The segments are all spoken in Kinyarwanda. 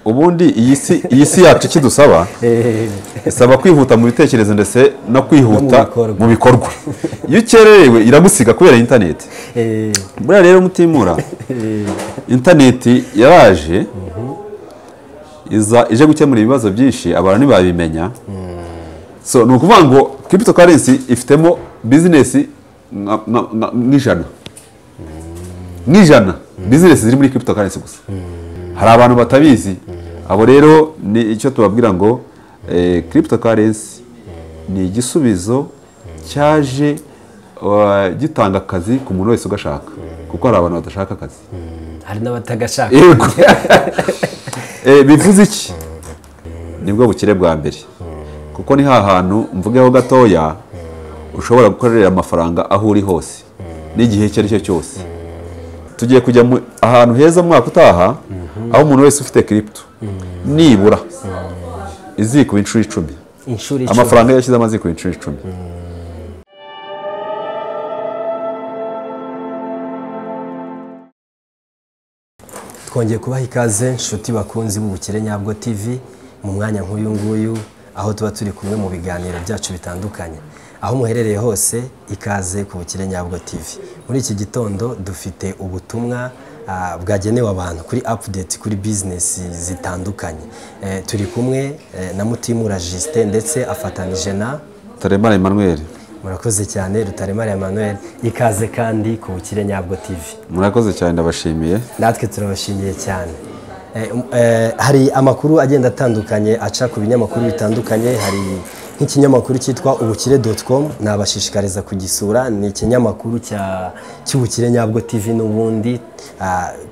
ubundi iyi si yacu kidusaba isaba kwihuta mu bitekerezo ndetse no kwihuta mu bikorwa. Iyo ukererewe iragusiga kubera internet. Buriya rero mutimura internet yaraje ije gukemura ibibazo byinshi abantu ntibabimenya. So ni ukuvuga ngo cryptocurrency ifitemo business n'ijana business ziri muri cryptocurrency gusa. Hari abantu batabizi, abo rero ni icyo tubabwira ngo cryptocurrency ni igisubizo cyaje gitanga akazi ku muntu wese ugashaka, kuko hari abantu badashaka akazi, hari n'abatagashaka. Bivuze iki? Nibwo bukire bwa mbere, kuko ni hantu mvugeho gatoya ushobora gukorera amafaranga aho uri hose n'igihe icyo ari cyo cyose. Tugiye kujya ahantu heza mwaka utaha aho umuntu wese ufite crypto nibura izikuba inshuro 10. Amafaranga yashyize amazikuba inshuro 10. Twongeye kubaha ikaze inshuti bakunzi b'Ubukire Nyabwo TV mu mwanya nk'uyu nguyu, aho tuba turi kumwe mu biganiro byacu bitandukanye. Aho muherereye hose ikaze ku Bukire Nyabwo TV. Muri iki gitondo dufite ubutumwa bwagenewe abantu kuri update kuri business zitandukanye. Turi kumwe na Mutimura Justin ndetse afatanije na Rutaremara Emmanuel. Murakoze cyane Rutaremara Emmanuel, ikaze kandi ku Bukire Nyabwo TV. Murakoze cyane, ndabashimiye. Natwe turabashimiye cyane. Hari amakuru agenda atandukanye aca ku binyamakuru bitandukanye. Hari nk'ikinyamakuru cyitwa ubukire.com, nabashishikariza kugisura. Ni ikinyamakuru cy'Ubukire Nyabwo TV n'ubundi.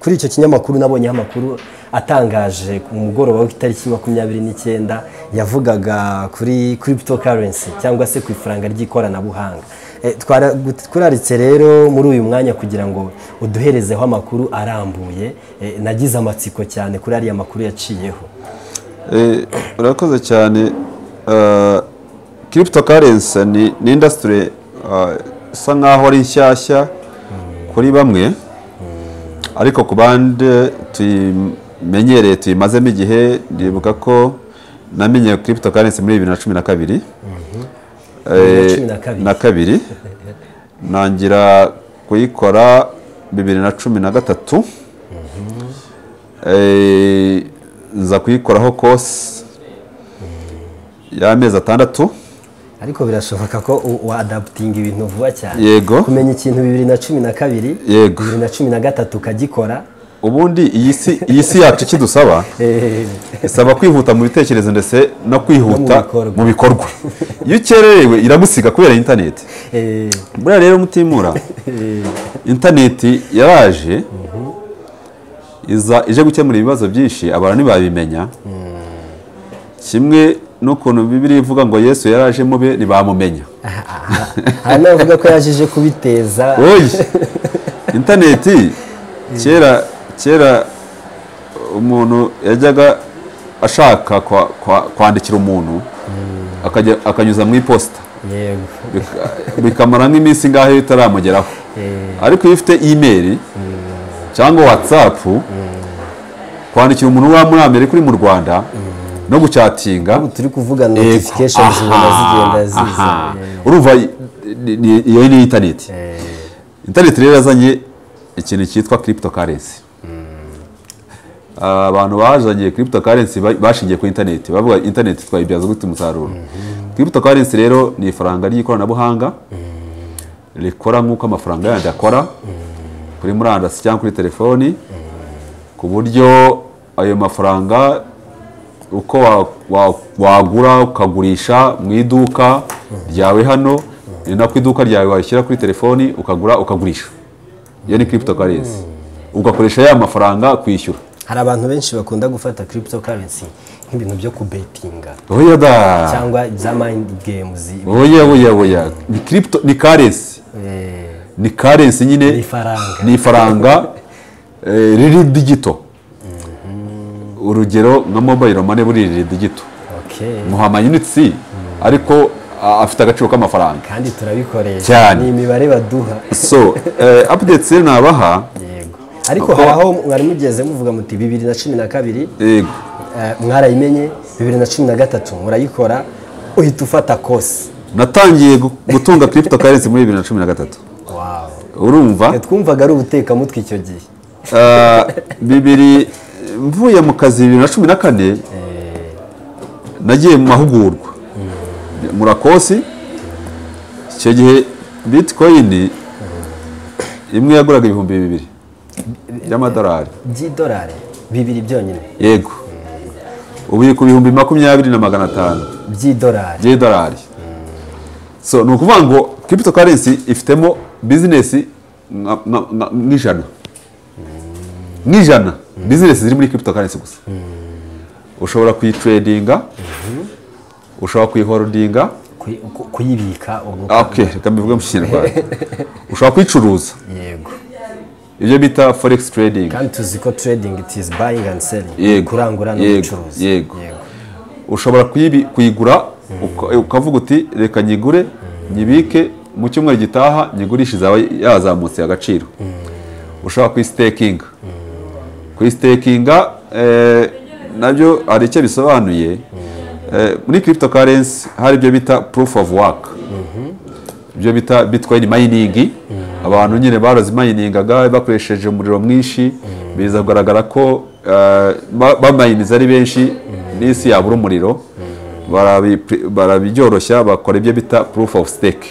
Kuri icyo kinyamakuru nabonyeho amakuru atangaje ku mugoroba w'itariki 29 yavugaga kuri cryptocurrency cyangwa se ku ifaranga ry'ikoranabuhanga. Twararitse rero muri uyu mwanya kugira ngo uduherezeho amakuru arambuye. Nagize amatsiko cyane kuri ariya makuru yaciyeho. Urakoze cyane. Cryptocurrency ni industry isa nkaho ari nshyashya kuri bamwe, ariko ku bandi tuyimenyereye tuyimazemo igihe. Ndibuka ko namenye cryptocurrency muri 2012 na kabiri, nangira kuyikora 2013. Nza kuyikoraho course y'amezi 6. Ariko birashoboka ko uadapting ibintu vuba cyane. Yego. Kumenya ikintu 2012, yego, 2013 ukagikora. Ubundi iyi si yacu kidusaba isaba kwihuta mu bitekerezo ndetse no kwihuta mu bikorwa. Iyo ukererewe iragusiga kubera internet. Buriya rero mutimura internet yaraje ije gukemura ibibazo byinshi abantu ntibabimenya. Kimwe n'ukuntu Bibiliya ivuga ngo Yesu yaraje mube ntibamumenya. Hano uvuga ko yajije kubiteza. Internet kera umuntu yajyaga ashaka kwandikira umuntu akanyuza mu iposita. Yego. Bikamara nk'iminsi ngaho itaramugeraho. Ariko iyo ufite email cyangwa WhatsApp, kwandikira umuntu wa muri Amerika uri mu Rwanda no guchattinga, turi kuvuga notifications zigenda ziza. Urumva iyo ni internet. Internet rero yazanye ikintu cyitwa cryptocurrency. Abantu bazanye cryptocurrency bashingiye ku internet, bavuga internet twayibyaza gute umusaruro. Cryptocurrency rero ni ifaranga ry'ikoranabuhanga rikora nk'uko amafaranga yandi akora kuri murandasi cyangwa kuri telefoni, ku buryo ayo mafaranga uko wagura ukagurisha mu iduka ryawe hano, ni nako iduka ryawe washyira kuri telefoni ukagura ukagurisha. Iyo ni cryptocurrency. Ugakoresha ya mafaranga kwishyura. Hari abantu benshi bakunda gufata cryptocurrency nk'ibintu byo kubetinga. Oya da. Cyangwa za mind games. Oya. Ni crypto, ni currency. Ni currency nyine. Ni faranga riri digital. Urugero nka mobile money buri riri digital. Muhama units ariko afite agaciro k'amafaranga. Kandi turabikoresha. Ni imibare baduha. So updates nabaha. Yego. ariko hari aho mwari mugeze muvuga muti 2012 yego mwarayimenye 2013 murayikora uhita ufata kosi. Natangiye gutunga cryptocurrency muri 2013. Wow. Urumva? Twumvaga ari ubutekamutwe icyo gihe. Bibiri mvuye mu kazi 2014 nagiye mu mahugurwa murakosi. Icyo gihe bitcoin imwe yaguraga 2,000 y'amadolari. By'idolari 2 byonyine. Yego. Ubu ku 20,500 by'idolari. So ni ukuvuga ngo cryptocurrency ifitemo business n'ijana business ziri muri cryptocurrency gusa. Ushobora kuyitradinga, ushobora kuyiholdinga, kuyibika. Okay, reka mbivuge mu Kinyarwanda. Ushobora kuyicuruza. Yego. Ibyo bita forex trading. Kandi tuzi ko trading it is buying and selling. Kurangura no gucuruza. Yego. Ushobora kuyigura ukavuga uti reka nyigure nyibike mu cyumweru gitaha nyigurisha zawe yazamutse agaciro. Ushobora kuyistakinga. Kuyistakinga nabyo hari icyo bisobanuye. Muri cryptocurrency hari ibyo bita proof of work. Ibyo bita bitcoin mining. Abantu nyine baroze miningaga bakoresheje umuriro mwinshi biza kugaragara ko bamayiniza ari benshi n'isi yabura umuriro barabibyoroshya bakora ibyo bita proof of stake.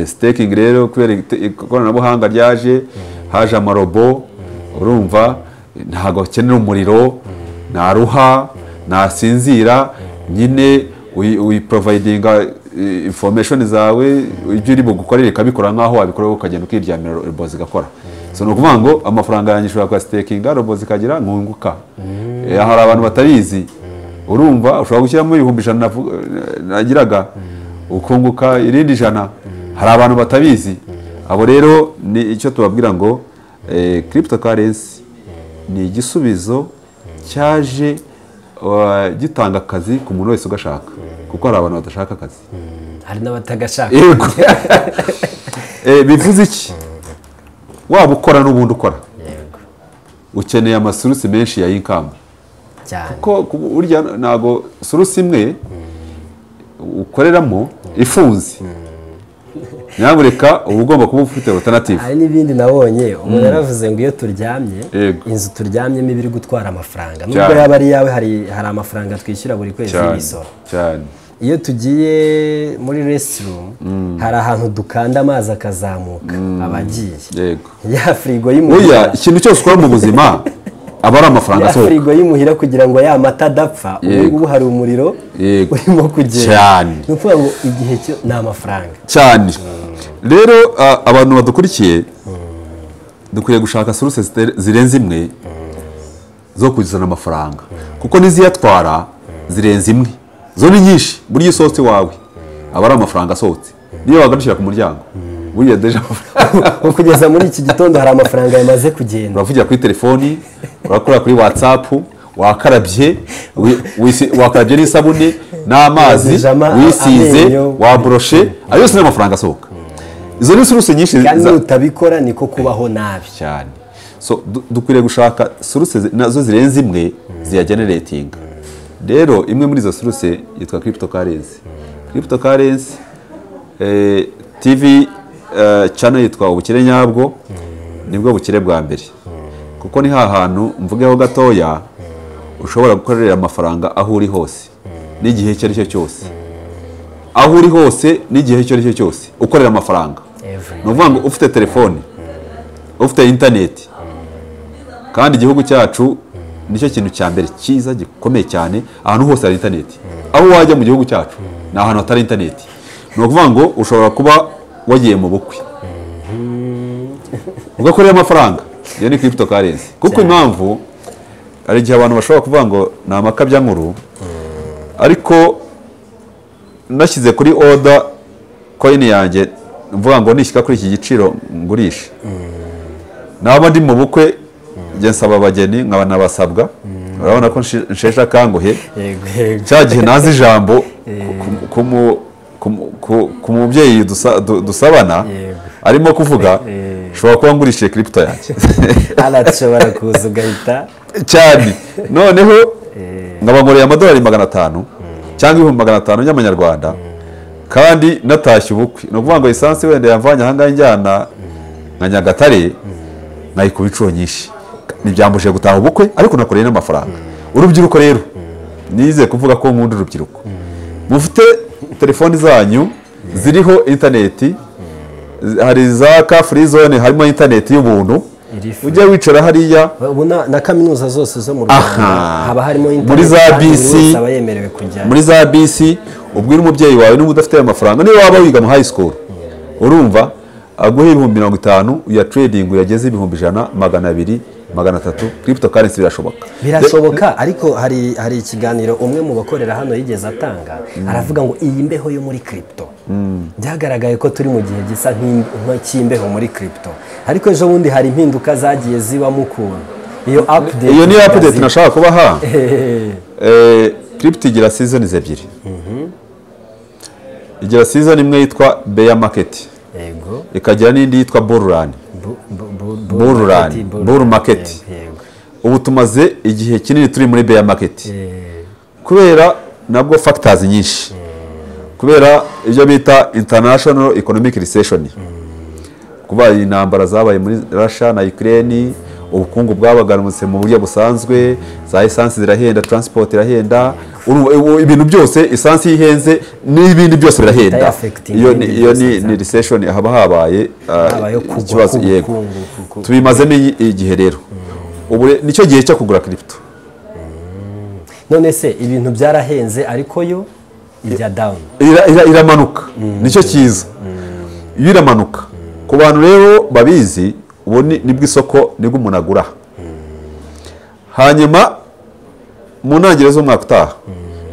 Staking rero kubera ikoranabuhanga ryaje haje amarobo urumva ntago akenera umuriro naruha nasinzira nyine providinga information zawe ibyo uri bugukorere kabikora nkaho wabikora ukagenda ukiryamira robo zigakora. So no kuvuga ngo amafaranga yanyishura kwa stakinga robo zikagira nkunguka. Hari abantu batabizi urumva ushobora gushyiramo 100 nagiraga ukunguka irindi 100. Hari abantu batabizi abo rero ni icyo tubabwira ngo cryptocurrency ni igisubizo cyaje gitanga akazi ku muntu wese ugashaka kuko hari abantu badashaka akazi hari n'abatagashaka. Bivuze iki? Waba ukora n'ubundi ukora ukeneye amasource menshi ya income cyane kuko burya nago source imwe ukoreramo ifunze. Nyabureka uba ugomba kuba ufite alternative. Hari n'ibindi nabonye umuntu yaravuze ngo iyo turyamye inzu turyamyemo ibiri gutwara amafaranga nubwo yaba ari yawe hari amafaranga twishyura buri kwezi y'isoro cyane. Iyo tugiye muri restroom hari ahantu dukanda amazi akazamuka abagiye. Yego. Ya frigo y'imuhira. Oya ikintu cyose ukora mu buzima aba ari amafaranga asohoka. Ya frigo y'imuhira kugira ngo ya mata adapfa ubu hari umuriro urimo kugenda. Cyane. Ni ukuvuga ngo igihe cyo ni amafaranga. Cyane. Rero abantu badukurikiye dukwiye gushaka source zirenze imwe zo kuzana amafaranga kuko niziyatwara zirenze imwe zo ni nyinshi buri source wawe aba ari amafaranga asohotse niyo wagarukira ku muryango buriya deja kugeza muri iki gitondo hari amafaranga yamaze kugenda. Uravugira kuri telefoni urakora kuri WhatsApp wakarabye wakarabye n'isabune n'amazi wisize wabroshe ayo yose n'amafaranga asohoka. Izo ni source nyinshi kandi utabikora niko kubaho nabi cyane. So dukwiriye gushaka source nazo zirenze imwe ziya generating. Rero imwe muri izo source yitwa cryptocurrency. Cryptocurrency TV channel yitwa Ubukire Nyabwo nibwo bukire bwa mbere kuko ni hantu mvugeho gatoya ushobora gukorera amafaranga aho uri hose n'igihe cyo ari cyo cyose. Aho uri hose n'igihe cyo ari cyo cyose ukorera amafaranga. No kuvuga ngo ufite telefone ufite internet kandi igihugu cyacu nicyo kintu cya mbere cyiza gikomeye cyane ahantu hose hari internet. Aho wajya mu gihugu cyacu na ahantu hatari internet. No kuvuga ngo ushobora kuba wagiye mu bukwe ugakorera amafaranga iyo ni cryptocurrency kuko impamvu ari igihe abantu bashobora kuvuga ngo ni amakabya nkuru ariko nashyize kuri order coin yanjye mvuga ngo nishyika kuri iki giciro ngurisha naba ndi mu bukwe njye nsaba abageni nkaba nabasabwa urabona ko nshesha kanguhe cya gihe nazi ijambo ku mubyeyi dusabana arimo kuvuga ushobora kuba ngurishije crypto yanjye arashobora kuza ugahita cyane noneho nkaba nkoreye amadolari 500 cyangwa 500 y'amanyarwanda kandi natashye ubukwe no kuvuga ngo essence wenda yamvanye ahangahe njyana nka Nyagatare nayikuba inshuro nyinshi nibyambuje gutaha ubukwe ariko nakoreye n'amafaranga urubyiruko rero nize kuvuga ko nkunda urubyiruko mufite telefoni zanyu ziriho internet hari za ka free zone harimo internet y'ubuntu ujya wicara hariya ubona na kaminuza zose zo mu Rwanda haba harimo internet muri za BC abayemerewe kujya muri za BC ubwira umubyeyi wawe n'ubu udafite amafaranga niyo waba wiga mu high school urumva aguhe 50 ya trading yageze 100 200 300 cryptocurrency birashoboka ariko hari ikiganiro umwe mu bakorera hano yigeze atanga aravuga ngo iyi mbeho yo muri crypto byagaragaye ko turi mu gihe gisa nk'imbeho muri crypto ariko ejo bundi hari impinduka zagiye ziba mukuru iyo ni update nashaka kubaha crypto igira seasons ebyiri igira season imwe yitwa bear market yego ikagira n'indi yitwa bull market ubu tumaze igihe kinini turi muri bear market kubera nabwo factors nyinshi kubera ibyo bita international economic recession kuba intambara zabaye muri Russia na Ukraine ubukungu bwabaganutse mu buryo busanzwe za essence zirahenda transport irahenda ibintu byose essence yihenze n'ibindi byose birahenda iyo ni recession haba habaye ikibazo yego tubimazemo igihe rero ubu nicyo gihe cyo kugura crypto none se ibintu byarahenze ariko yo ijya down iramanuka nicyo cyiza iyo iramanuka ku bantu rero babizi ubu nibwo isoko nibwo umuntu agura hanyuma mu ntangiriro z'umwaka utaha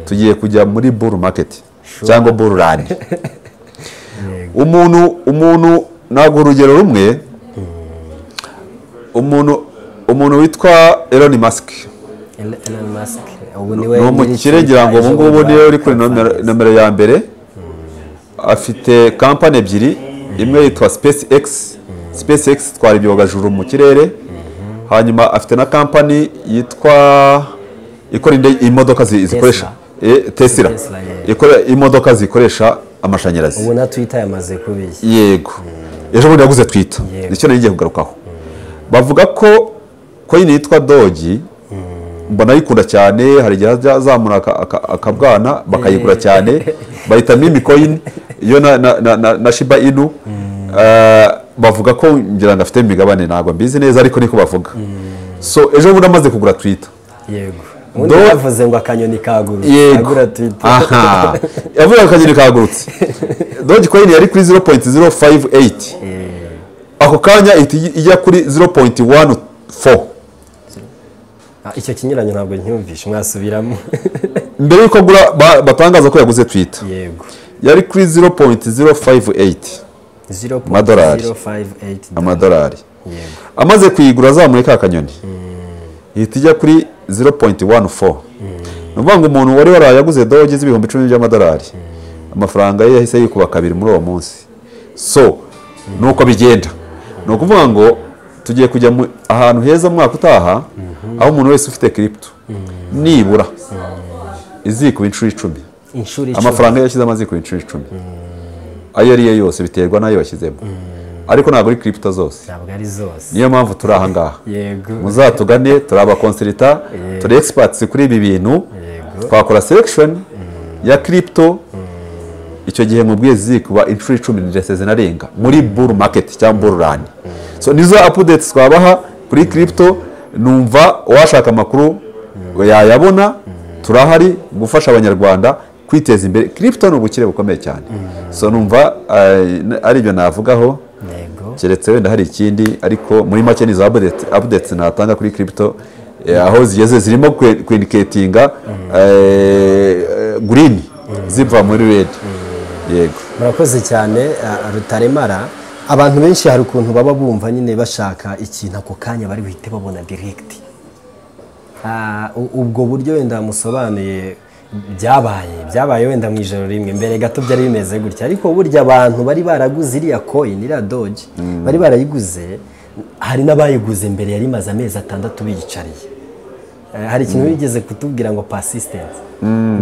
tugiye kujya muri bull market cyangwa bull run umuntu ntabwo urugero rumwe umuntu witwa Elon Musk ni umukire ngira ngo ubu ngubu niyo uri kuri nomero ya mbere afite kampani ebyiri imwe yitwa SpaceX twara ibyogajuru mu kirere hanyuma afite na kampani yitwa ikora imodoka zikoresha Tesla ikora imodoka zikoresha amashanyarazi ubu na Twitter yamaze kubishya yego ejo bundi yaguze Twitter nicyo nagiye kugarukaho bavuga ko coin yitwa Doge mbona yikunda cyane hari igihe azamura akabwana bakayigura cyane bahita meme coin yo na Shiba Inu bavuga ko ngira ngo afite imigabane ntabwo mbizi neza ariko niko bavuga so ejo bundi amaze kugura Twitter yego undi yavuze ngo akanyoni kagurutse agura Twitter yavuze akanyoni kagurutse Doge coin yari kuri 0.058 ako kanya ijya kuri 0.14 icyo kinyuranyo ntabwo nyumvishe mwasubiramo mbere yuko agura batangaza ko yaguze Twitter yego yari kuri 0.058 amadolari amaze kuyigura azamuye ka kanyoni ihita ijya kuri 0.14 nuvuga ngo umuntu wari warayaguze Doge z'ibihumbi 10 by'amadolari amafaranga ye yahise yikuba kabiri muri uwo munsi so nuko bigenda no kuvuga ngo tugiye kujya ahantu heza mu mwaka utaha aho umuntu wese ufite crypto nibura izikuba inshuro 10 amafaranga yashyize amazikuba inshuro 10 ayo ariyo yose biterwa nayo bashyizemo ariko ntabwo ari crypto zose ntabwo ari zose niyo mpamvu turi aha ngaha yego muzatugane turi abakonsulta turi experts kuri ibi bintu twakora selection ya crypto icyo gihe mubwiye zikuba inshuro 10 ndetse zinarenga muri bull market cyangwa bull run so nizo updates twabaha kuri crypto numva washaka amakuru yayabona turahari gufasha abanyarwanda kwiteza imbere crypto ni ubukire bukomeye cyane so numva ari byo navugaho keretse wenda hari ikindi ariko muri make ni za updates natanga kuri crypto aho zigeze zirimo kwindicatinga green ziva muri red yego murakoze cyane Rutaremara abantu benshi hari ukuntu baba bumva nyine bashaka ikintu ako kanya bari buhite babona direct ubwo buryo wenda musobanuye byabaye wenda mu ijoro rimwe mbere gato byari bimeze gutya ariko burya abantu bari baraguze iriya coin iriya doge bari barayiguze hari n'abayiguze mbere yari maze amezi 6 biyicariye hari ikintu bigeze kutubwira ngo persistence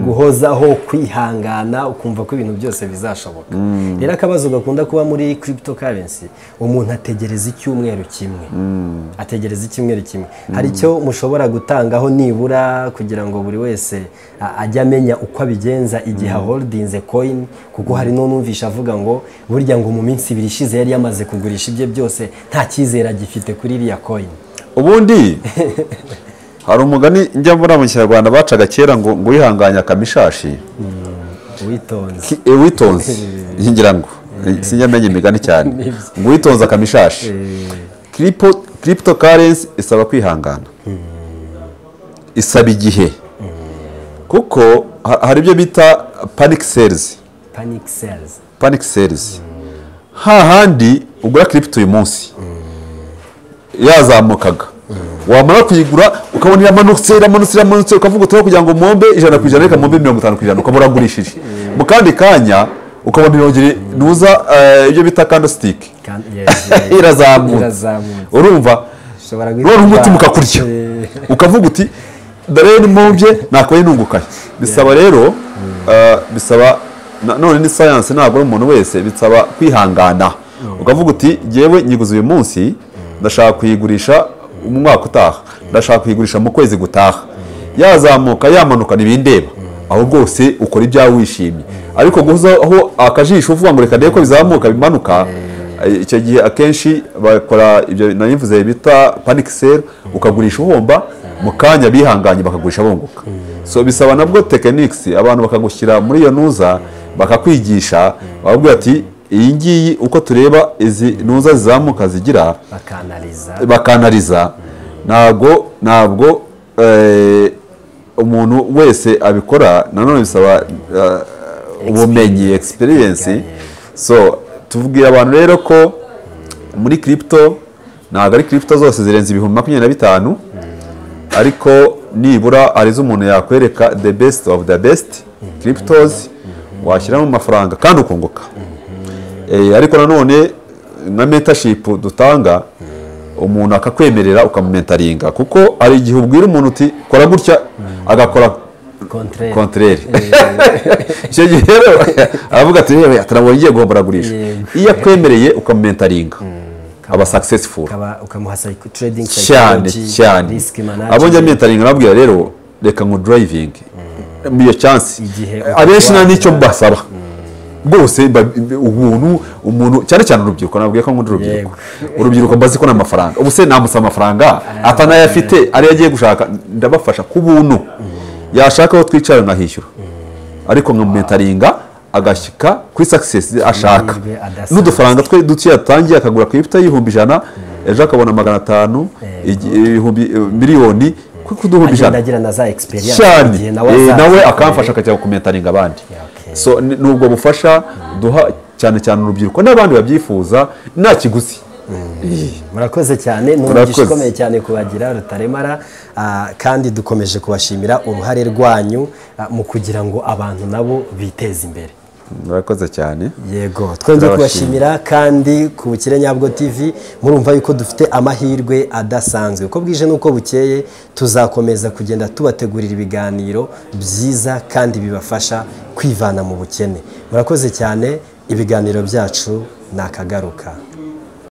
guhozaho kwihangana ukumva ko ibintu byose bizashoboka rero akabazo gakunda kuba muri cryptocurrency umuntu ategereza icyumweru kimwe hari icyo mushobora gutangaho nibura kugira ngo buri wese ajye amenya uko abigenza igihe holdinze coin kuko hari n'umvisha avuga ngo burya ngo mu minsi 2 ishize yari yamaze kugurisha ibye byose nta cyizere agifite kuri iriya coin ubundi hari umugani njya mbona mu Kinyarwanda bacaga kera ngo wihanganya akamishashi witonze ngira ngo sinyamenye imigani cyane ngo witonze akamishashi cryptocurrency isaba kwihangana isaba igihe kuko hari ibyo bita panic sales hahandi ugura crypto uyu munsi yazamukaga wamara kuyigura ukabona iramanutse ukavuga uti kugira ngo mombe 100% reka mombe 50% ukabura gurishije mu kandi kanya ukabona irongere nuza ibyo bita candlestick irazamutse urumva none umutima ukakurya ukavuga uti dore ni mombye nakoye nungukaye bisaba rero bisaba none ni science ntabwo umuntu wese bisaba kwihangana ukavuga uti jewe nyiguze uyu munsi ndashaka kuyigurisha mu mwaka utaha ndashaka kuyigurisha mu kwezi gutaha yazamuka yamanuka nibindeba aho rwose ukora ibyawe wishimye ariko guhozaho akajisho uvuga ngo reka ndebe ko bizamuka bimanuka icyo gihe akenshi bakora ibyo nanivuze bita panic sale ukagurisha uhomba mu kanya bihanganye bakagurisha bunguka so bisaba nabwo techniques abantu bakagushyira muri iyo nuza bakakwigisha babwira ati iyi ngiyi uko tureba izi nuza zizamuka zigira bakanaliza ntabwo umuntu wese abikora nanone bisaba ubumenyi experience so tuvugira abantu rero ko muri crypto ntabwo ari crypto zose zirenze 25,000 ariko nibura arizo umuntu yakwereka the best of the best cryptos washyiramo amafaranga kandi ukunguka ariko nanone nka mentorship dutanga umuntu akakwemerera ukamumentaringa kuko ari igihe ubwira umuntu uti kora gutya agakora contraire icyo gihe rero aravuga ati yewe atarabonye igiye guhombaragurisha iyo akwemereye ukamumentaringa aba successful ukamuha trading psychology cyane abonye mentoring nabwira rero reka ngo driving iyo chance abenshi na nicyo basaba rwose umuntu cyane cyane urubyiruko nabwiye ko nkunda urubyiruko mbazi ko n'amafaranga ubu se namusa amafaranga atanayafite ari yagiye gushaka ndabafasha ku buntu yashaka aho twicara nkahishyura ariko nkamumentaringa agashyika kuri success ashaka n'udufaranga twe duciye atangiye akagura ku ifite y'ibihumbi 100 ejo akabona 500 ibihumbi miliyoni kuduhumbi 100 ndagira na za experience cyane nawe akamfasha akajya kumentaringa abandi so nubwo bufasha duha cyane cyane urubyiruko n'abandi babyifuza nta kiguzi murakoze cyane n'umugisha ukomeye cyane kubagira rutaremara kandi dukomeje kubashimira uruhare rwanyu mu kugira ngo abantu nabo biteze imbere murakoze cyane yego twongeye kubashimira kandi ku Bukire Nyabwo TV murumva yuko dufite amahirwe adasanzwe uko bwije nuko bukeye tuzakomeza kugenda tubategurira ibiganiro byiza kandi bibafasha kwivana mu bukene murakoze cyane ibiganiro byacu nakagaruka